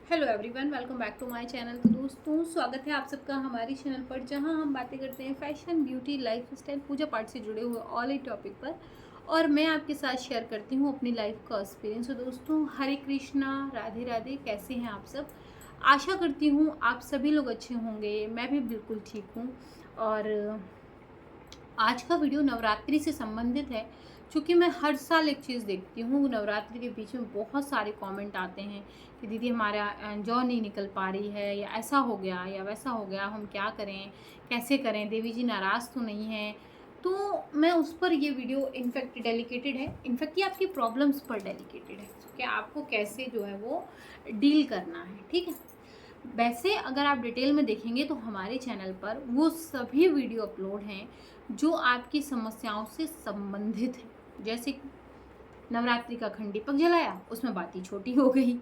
Hello everyone, welcome back to my channel. तो दोस्तों, स्वागत है आप सबका हमारी चैनल पर, जहां हम बातें करते हैं फैशन, ब्यूटी, लाइफ स्टाइल, पूजा पाठ से जुड़े हुए ऑल ए टॉपिक पर। और मैं आपके साथ शेयर करती हूं अपनी लाइफ का एक्सपीरियंस। तो दोस्तों, हरे कृष्णा, राधे राधे। कैसे हैं आप सब? आशा करती हूँ आप सभी लोग अच्छे होंगे। मैं भी बिल्कुल ठीक हूँ। और आज का वीडियो नवरात्रि से संबंधित है। क्योंकि मैं हर साल एक चीज़ देखती हूँ, नवरात्रि के बीच में बहुत सारे कमेंट आते हैं कि दीदी हमारा जौ नहीं निकल पा रही है, या ऐसा हो गया या वैसा हो गया, हम क्या करें, कैसे करें, देवी जी नाराज़ तो नहीं है। तो मैं उस पर ये वीडियो इनफैक्ट डेलिकेटेड है। इनफैक्ट ये आपकी प्रॉब्लम्स पर डेलिकेटेड है कि आपको कैसे जो है वो डील करना है। ठीक है। वैसे अगर आप डिटेल में देखेंगे तो हमारे चैनल पर वो सभी वीडियो अपलोड हैं जो आपकी समस्याओं से संबंधित है। जैसे कि नवरात्रि का खंड दीपक जलाया, उसमें बात ही छोटी हो गई।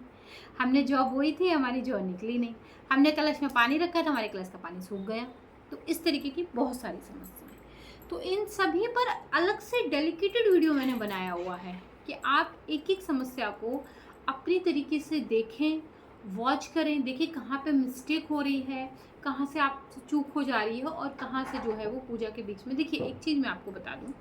हमने जौ बोई थी, हमारी जौ निकली नहीं। हमने कलश में पानी रखा था, हमारे कलश का पानी सूख गया। तो इस तरीके की बहुत सारी समस्याएं। तो इन सभी पर अलग से डेलिकेटेड वीडियो मैंने बनाया हुआ है कि आप एक एक समस्या को अपनी तरीके से देखें, वॉच करें, देखें कहाँ पे मिस्टेक हो रही है, कहाँ से आप चूक हो जा रही है, और कहाँ से जो है वो पूजा के बीच में। देखिए, एक चीज़ मैं आपको बता दूं,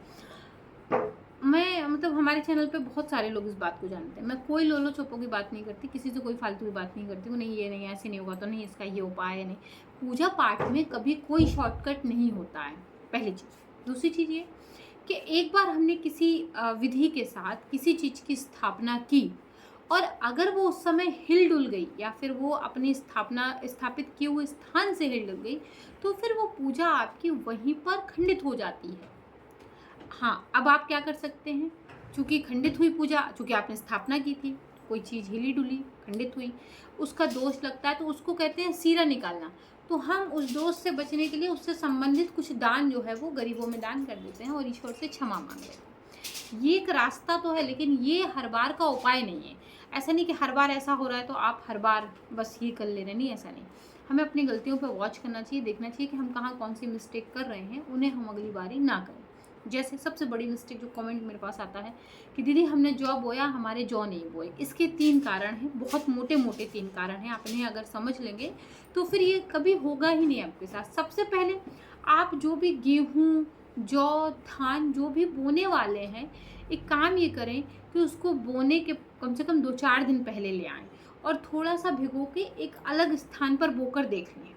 मैं मतलब हमारे चैनल पे बहुत सारे लोग इस बात को जानते हैं। मैं कोई लोलो चोपो की बात नहीं करती, किसी से कोई फालतू की बात नहीं करती हूँ। नहीं, ये नहीं, ऐसे नहीं होगा तो नहीं, इसका ये उपाय है, नहीं। पूजा पाठ में कभी कोई शॉर्टकट नहीं होता है, पहली चीज़। दूसरी चीज़ ये कि एक बार हमने किसी विधि के साथ किसी चीज़ की स्थापना की, और अगर वो उस समय हिल डुल गई, या फिर वो अपनी स्थापित किए हुए स्थान से हिल डुल गई, तो फिर वो पूजा आपकी वहीं पर खंडित हो जाती है। हाँ, अब आप क्या कर सकते हैं? चूँकि खंडित हुई पूजा, चूँकि आपने स्थापना की थी, कोई चीज़ हिली डुली, खंडित हुई, उसका दोष लगता है, तो उसको कहते हैं सीरा निकालना। तो हम उस दोष से बचने के लिए उससे संबंधित कुछ दान जो है वो गरीबों में दान कर देते हैं और ईश्वर से क्षमा मांग लेते हैं। ये एक रास्ता तो है, लेकिन ये हर बार का उपाय नहीं है। ऐसा नहीं कि हर बार ऐसा हो रहा है तो आप हर बार बस ये कर ले रहे हैं, नहीं, ऐसा नहीं। हमें अपनी गलतियों पे वॉच करना चाहिए, देखना चाहिए कि हम कहाँ कौन सी मिस्टेक कर रहे हैं, उन्हें हम अगली बारी ना करें। जैसे सबसे बड़ी मिस्टेक जो कमेंट मेरे पास आता है कि दीदी हमने जौ बोया, हमारे जौ नहीं बोए। इसके 3 कारण हैं, बहुत मोटे मोटे 3 कारण हैं। आप इन्हें अगर समझ लेंगे तो फिर ये कभी होगा ही नहीं आपके साथ। सबसे पहले, आप जो भी गेहूँ, जौ, धान जो भी बोने वाले हैं, एक काम ये करें कि उसको बोने के कम से कम 2-4 दिन पहले ले आएँ, और थोड़ा-सा भिगो के एक अलग स्थान पर बोकर देख लें।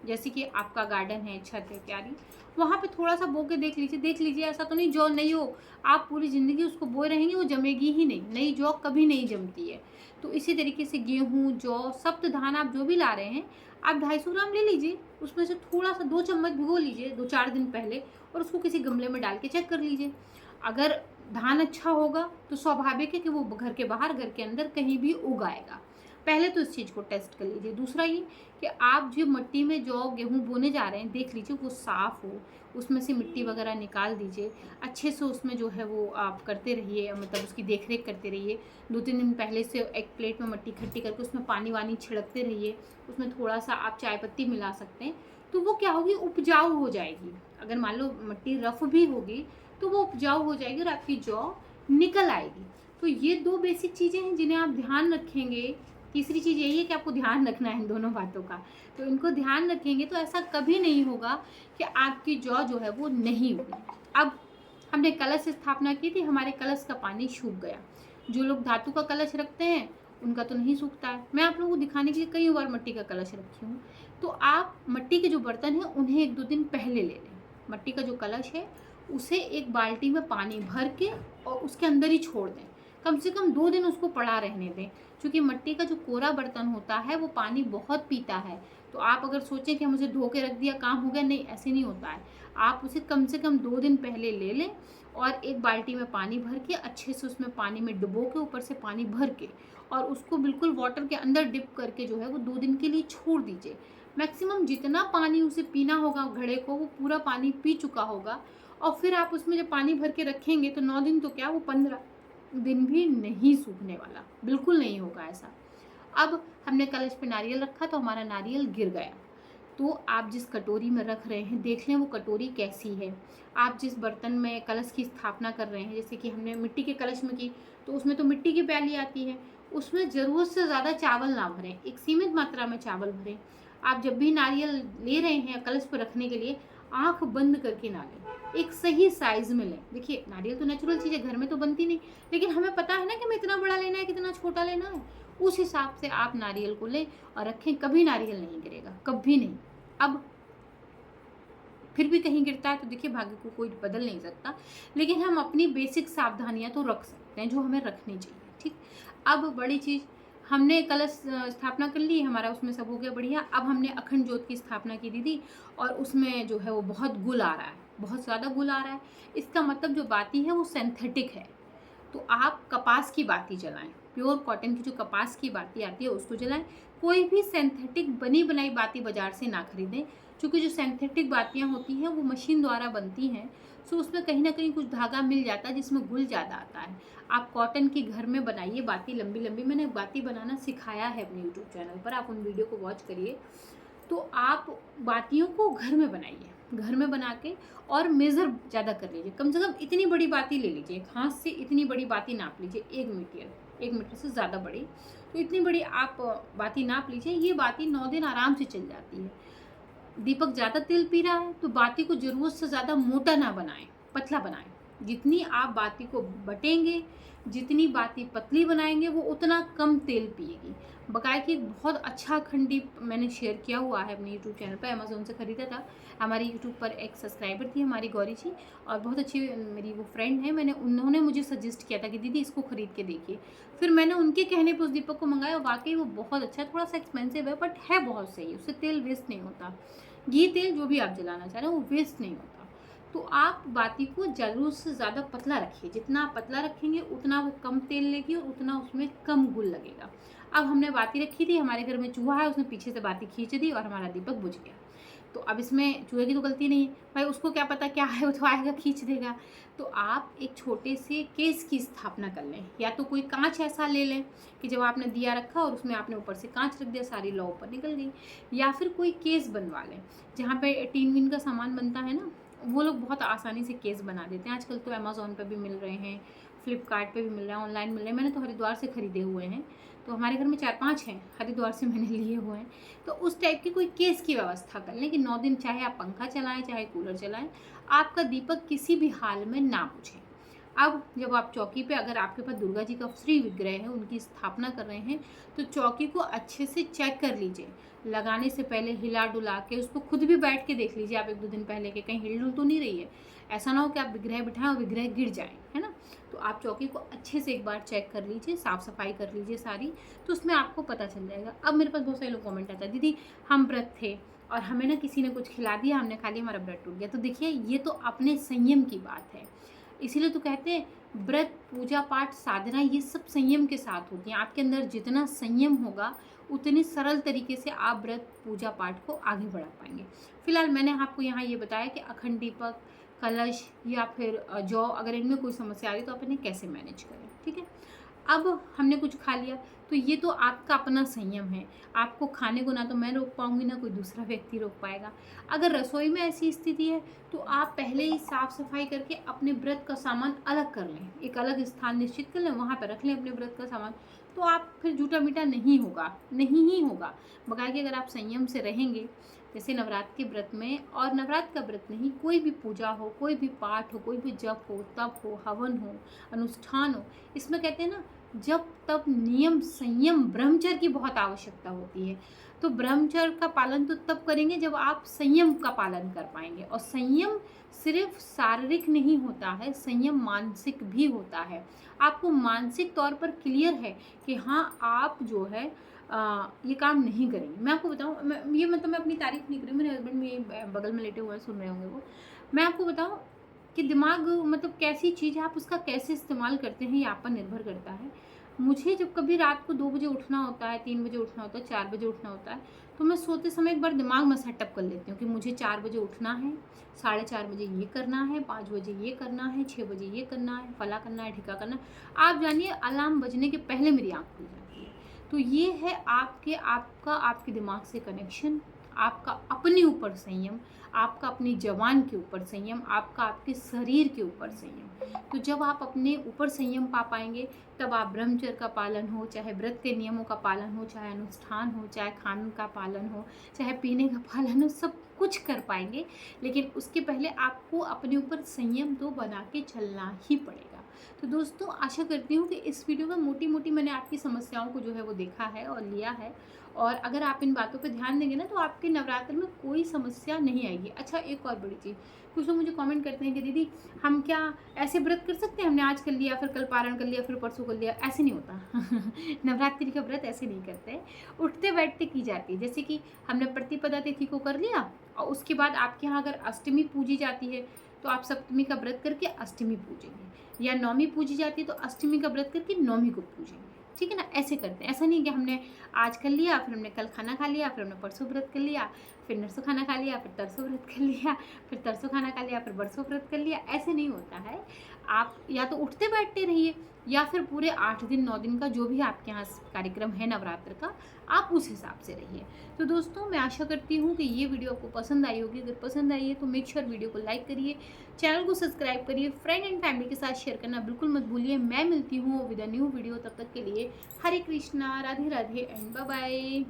जैसे कि आपका गार्डन है, छत है क्यारी, वहाँ पे थोड़ा-सा बो के देख लीजिए। ऐसा तो नहीं जौ नहीं हो, आप पूरी ज़िंदगी उसको बोए रहेंगे, वो जमेगी ही नहीं। नई जौ कभी नहीं जमती है। तो इसी तरीके से गेहूँ, जौ, सप्त धान आप जो भी ला रहे हैं, आप 250 ग्राम ले लीजिए। उसमें से थोड़ा-सा 2 चम्मच भिगो लीजिए 2-4 दिन पहले, और उसको किसी गमले में डाल के चेक कर लीजिए। अगर धान अच्छा होगा तो स्वाभाविक है कि वो घर के बाहर, घर के अंदर कहीं भी उग आएगा। पहले तो इस चीज़ को टेस्ट कर लीजिए। दूसरा ये कि आप जो मिट्टी में जौ, गेहूँ बोने जा रहे हैं, देख लीजिए वो साफ़ हो, उसमें से मिट्टी वगैरह निकाल दीजिए। अच्छे से उसमें जो है वो आप करते रहिए, मतलब उसकी देख-रेख करते रहिए। 2-3 दिन पहले से एक प्लेट में मिट्टी इकट्ठी करके उसमें पानी-वानी छिड़कते रहिए। उसमें थोड़ा-सा आप चाय पत्ती मिला सकते हैं, तो वो क्या होगी, उपजाऊ हो जाएगी। अगर मान लो मिट्टी रफ़ भी होगी, तो वो उपजाऊ हो जाएगी और आपकी जौ निकल आएगी। तो ये 2 बेसिक चीज़ें हैं जिन्हें आप ध्यान रखेंगे। तीसरी चीज़ यही है कि आपको ध्यान रखना है इन दोनों बातों का। तो इनको ध्यान रखेंगे तो ऐसा कभी नहीं होगा कि आपकी जौ जो है वो नहीं उगी। अब हमने कलश स्थापना की थी, हमारे कलश का पानी सूख गया। जो लोग धातु का कलश रखते हैं, उनका तो नहीं सूखता है। मैं आप लोगों को दिखाने के लिए कई बार मिट्टी का कलश रखी हूँ। तो आप मिट्टी के जो बर्तन हैं, उन्हें 1-2 दिन पहले ले लें। मिट्टी का जो कलश है, उसे एक बाल्टी में पानी भर के और उसके अंदर ही छोड़ दें। कम से कम 2 दिन उसको पड़ा रहने दें। क्योंकि मिट्टी का जो कोरा बर्तन होता है वो पानी बहुत पीता है। तो आप अगर सोचें कि हम उसे धो के रख दिया, काम हो गया, नहीं, ऐसे नहीं होता है। आप उसे कम से कम 2 दिन पहले ले लें, और एक बाल्टी में पानी भर के अच्छे से उसमें पानी में डुबो के, ऊपर से पानी भर के, और उसको बिल्कुल वाटर के अंदर डिप करके जो है वो 2 दिन के लिए छोड़ दीजिए। मैक्सिमम जितना पानी उसे पीना होगा घड़े को, वो पूरा पानी पी चुका होगा। और फिर आप उसमें जब पानी भर के रखेंगे तो 9 दिन तो क्या, वो 15 दिन भी नहीं सूखने वाला, बिल्कुल नहीं होगा ऐसा। अब हमने कलश पे नारियल रखा तो हमारा नारियल गिर गया। तो आप जिस कटोरी में रख रहे हैं, देख लें वो कटोरी कैसी है। आप जिस बर्तन में कलश की स्थापना कर रहे हैं, जैसे कि हमने मिट्टी के कलश में की, तो उसमें तो मिट्टी की प्याली आती है, उसमें ज़रूरत से ज़्यादा चावल ना भरें, एक सीमित मात्रा में चावल भरें। आप जब भी नारियल ले रहे हैं कलश पर रखने के लिए, आँख बंद करके ना लें, एक सही साइज़ में लें। देखिए नारियल तो नेचुरल चीज़ है, घर में तो बनती नहीं, लेकिन हमें पता है ना कि हमें इतना बड़ा लेना है, कितना छोटा लेना है। उस हिसाब से आप नारियल को लें और रखें, कभी नारियल नहीं गिरेगा, कभी नहीं। अब फिर भी कहीं गिरता है तो देखिए भाग्य को कोई बदल नहीं सकता, लेकिन हम अपनी बेसिक सावधानियां तो रख सकते हैं जो हमें रखनी चाहिए, ठीक। अब बड़ी चीज़, हमने कलश स्थापना कर ली, हमारा उसमें सब हो गया बढ़िया। अब हमने अखंड ज्योत की स्थापना की दीदी, और उसमें जो है वो बहुत गुल आ रहा है, बहुत ज़्यादा गुल आ रहा है। इसका मतलब जो बाती है वो सिंथेटिक है, तो आप कपास की बाती जलाएं, प्योर कॉटन की जो कपास की बाती आती है उसको जलाएं। कोई भी सिंथेटिक बनी बनाई बाती बाजार से ना खरीदें, क्योंकि जो सिंथेटिक बातियां होती हैं वो मशीन द्वारा बनती हैं, सो उसमें कहीं ना कहीं कुछ धागा मिल जाता है जिसमें गुल ज़्यादा आता है। आप कॉटन की घर में बनाइए बाती, लंबी लंबी। मैंने बाती बनाना सिखाया है अपने यूट्यूब चैनल पर, आप उन वीडियो को वॉच करिए। तो आप बातियों को घर में बनाइए, घर में बना के और मेज़र ज़्यादा कर लीजिए। कम से कम इतनी बड़ी बाती ले लीजिए, हाथ से इतनी बड़ी बाती नाप लीजिए, 1 मीटर से ज़्यादा बड़ी, तो इतनी बड़ी आप बाती नाप लीजिए। ये बाती 9 दिन आराम से चल जाती है। दीपक ज़्यादा तेल पी रहा है तो बाती को ज़रूरत से ज़्यादा मोटा ना बनाएं, पतला बनाएं। जितनी आप बाती को बटेंगे, जितनी बाती पतली बनाएंगे, वो उतना कम तेल पिएगी। बाकायदा बहुत अच्छा अखंड दीप मैंने शेयर किया हुआ है अपने यूट्यूब चैनल पर, अमेज़ोन से ख़रीदा था। हमारी यूट्यूब पर एक सब्सक्राइबर थी हमारी गौरी जी, और बहुत अच्छी मेरी वो फ्रेंड है, उन्होंने मुझे सजेस्ट किया था कि दीदी इसको ख़रीद के देखिए। फिर मैंने उनके कहने पर उस दीपक को मंगाया, वाकई वो बहुत अच्छा है। थोड़ा सा एक्सपेंसिव है बट है बहुत सही, उससे तेल वेस्ट नहीं होता। घी तेल जो भी आप जलाना चाह रहे हो वो वेस्ट नहीं होता। तो आप बाती को ज़रूरत से ज़्यादा पतला रखिए, जितना आप पतला रखेंगे उतना वो कम तेल लेगी और उतना उसमें कम गुल लगेगा। अब हमने बाती रखी थी, हमारे घर में चूहा है, उसने पीछे से बाती खींच दी और हमारा दीपक बुझ गया। तो अब इसमें चूहे की तो गलती नहीं है भाई, उसको क्या पता क्या है, वो तो आएगा खींच देगा। तो आप एक छोटे से केस की स्थापना कर लें, या तो कोई कांच ऐसा ले लें कि जब आपने दिया रखा और उसमें आपने ऊपर से कांच रख दिया, सारी लौ ऊपर निकल गई। या फिर कोई केस बनवा लें, जहाँ पे टीन विन का सामान बनता है ना, वो लोग बहुत आसानी से केस बना देते हैं। आजकल तो अमेज़ॉन पे भी मिल रहे हैं, फ्लिपकार्ट पे भी मिल रहा है, ऑनलाइन मिल रहे हैं। मैंने तो हरिद्वार से ख़रीदे हुए हैं, तो हमारे घर में 4-5 हैं, हरिद्वार से मैंने लिए हुए हैं। तो उस टाइप की कोई केस की व्यवस्था कर लें कि 9 दिन चाहे आप पंखा चलाएं, चाहे कूलर चलाएं, आपका दीपक किसी भी हाल में ना बुझे। अब जब आप चौकी पे, अगर आपके पास दुर्गा जी का श्री विग्रह है, उनकी स्थापना कर रहे हैं, तो चौकी को अच्छे से चेक कर लीजिए। लगाने से पहले हिला डुला के उसको खुद भी बैठ के देख लीजिए आप 1-2 दिन पहले कि कहीं हिल डुल तो नहीं रही है। ऐसा ना हो कि आप विग्रह बिठाएं और विग्रह गिर जाए, है ना। तो आप चौकी को अच्छे से एक बार चेक कर लीजिए, साफ़ सफाई कर लीजिए सारी, तो उसमें आपको पता चल जाएगा। अब मेरे पास बहुत सारे लोग कमेंट आता है, दीदी हम व्रत थे और हमें ना किसी ने कुछ खिला दिया, हमने खा लिया, हमारा व्रत टूट गया। तो देखिए ये तो अपने संयम की बात है, इसीलिए तो कहते हैं व्रत, पूजा पाठ, साधना, ये सब संयम के साथ होती हैं। आपके अंदर जितना संयम होगा उतने सरल तरीके से आप व्रत, पूजा पाठ को आगे बढ़ा पाएंगे। फिलहाल मैंने आपको यहाँ ये बताया कि अखंड दीपक, कलश या फिर जौ, अगर इनमें कोई समस्या आ रही तो आप इन्हें कैसे मैनेज करें, ठीक है। अब हमने कुछ खा लिया तो ये तो आपका अपना संयम है। आपको खाने को ना तो मैं रोक पाऊंगी, ना कोई दूसरा व्यक्ति रोक पाएगा। अगर रसोई में ऐसी स्थिति है तो आप पहले ही साफ़ सफाई करके अपने व्रत का सामान अलग कर लें, एक अलग स्थान निश्चित कर लें, वहाँ पर रख लें अपने व्रत का सामान। तो आप फिर झूठा मीठा नहीं होगा, नहीं ही होगा। बकायदे अगर आप संयम से रहेंगे, जैसे नवरात्र के व्रत में, और नवरात्र का व्रत नहीं, कोई भी पूजा हो, कोई भी पाठ हो, कोई भी जप हो, तप हो, हवन हो, अनुष्ठान हो, इसमें कहते हैं ना जब तब नियम, संयम, ब्रह्मचर्य की बहुत आवश्यकता होती है। तो ब्रह्मचर्य का पालन तो तब करेंगे जब आप संयम का पालन कर पाएंगे। और संयम सिर्फ शारीरिक नहीं होता है, संयम मानसिक भी होता है। आपको मानसिक तौर पर क्लियर है कि हाँ आप जो है ये काम नहीं करेंगे। मैं आपको बताऊँ, ये मतलब मैं अपनी तारीफ नहीं कर रही, मेरे हस्बैंड मेरे बगल में लेटे हुए सुन रहे होंगे वो। मैं आपको बताऊँ कि दिमाग मतलब कैसी चीज़ है, आप उसका कैसे इस्तेमाल करते हैं ये आप पर निर्भर करता है। मुझे जब कभी रात को 2 बजे उठना होता है, 3 बजे उठना होता है, 4 बजे उठना होता है, तो मैं सोते समय एक बार दिमाग में सेटअप कर लेती हूँ कि मुझे 4 बजे उठना है, 4:30 बजे ये करना है, 5 बजे ये करना है, 6 बजे ये करना है, फला करना है, ढिका करना है। आप जानिए अलार्म बजने के पहले मेरी आँख खुल जाती है। तो ये है आपके दिमाग से कनेक्शन, आपका अपने ऊपर संयम, आपका अपनी ज़बान के ऊपर संयम, आपका आपके शरीर के ऊपर संयम। तो जब आप अपने ऊपर संयम पा पाएंगे, तब आप ब्रह्मचर्य का पालन हो, चाहे व्रत के नियमों का पालन हो, चाहे अनुष्ठान हो, चाहे खान का पालन हो, चाहे पीने का पालन हो, सब कुछ कर पाएंगे। लेकिन उसके पहले आपको अपने ऊपर संयम तो बना के चलना ही पड़ेगा। तो दोस्तों, आशा करती हूँ कि इस वीडियो में मोटी मोटी मैंने आपकी समस्याओं को जो है वो देखा है और लिया है, और अगर आप इन बातों पर ध्यान देंगे ना, तो आपके नवरात्र में कोई समस्या नहीं आएगी। अच्छा, एक और बड़ी चीज़, कुछ लोग मुझे कमेंट करते हैं कि दीदी हम क्या ऐसे व्रत कर सकते हैं, हमने आज कर लिया, फिर कल पारण कर लिया, फिर परसों कर लिया? ऐसे नहीं होता। नवरात्रि का व्रत ऐसे नहीं करते, उठते बैठते की जाती है। जैसे कि हमने प्रतिपदा तिथि को कर लिया, और उसके बाद आपके यहाँ अगर अष्टमी पूजी जाती है, तो आप सप्तमी का व्रत करके अष्टमी पूजेंगे, या नौमी पूजी जाती है तो अष्टमी का व्रत करके नौमी को पूजेंगे। ठीक है ना? ऐसे करते हैं। ऐसा नहीं कि हमने आज कर लिया, फिर हमने कल खाना खा लिया, फिर हमने परसों व्रत कर लिया, फिर नरसों खाना खा लिया, फिर तरसों व्रत कर लिया, फिर तरसों खाना खा लिया, फिर बरसों व्रत कर लिया। ऐसे नहीं होता है। आप या तो उठते बैठते रहिए, या फिर पूरे 8 दिन 9 दिन का जो भी आपके यहाँ कार्यक्रम है नवरात्र का, आप उस हिसाब से रहिए। तो दोस्तों, मैं आशा करती हूँ कि ये वीडियो आपको पसंद आई होगी। अगर पसंद आई है तो मेक श्योर वीडियो को लाइक करिए, चैनल को सब्सक्राइब करिए, फ्रेंड एंड फैमिली के साथ शेयर करना बिल्कुल मत भूलिए। मैं मिलती हूँ विद अ न्यू वीडियो। तब तक के लिए Hare Krishna, Radhe Radhe and bye bye.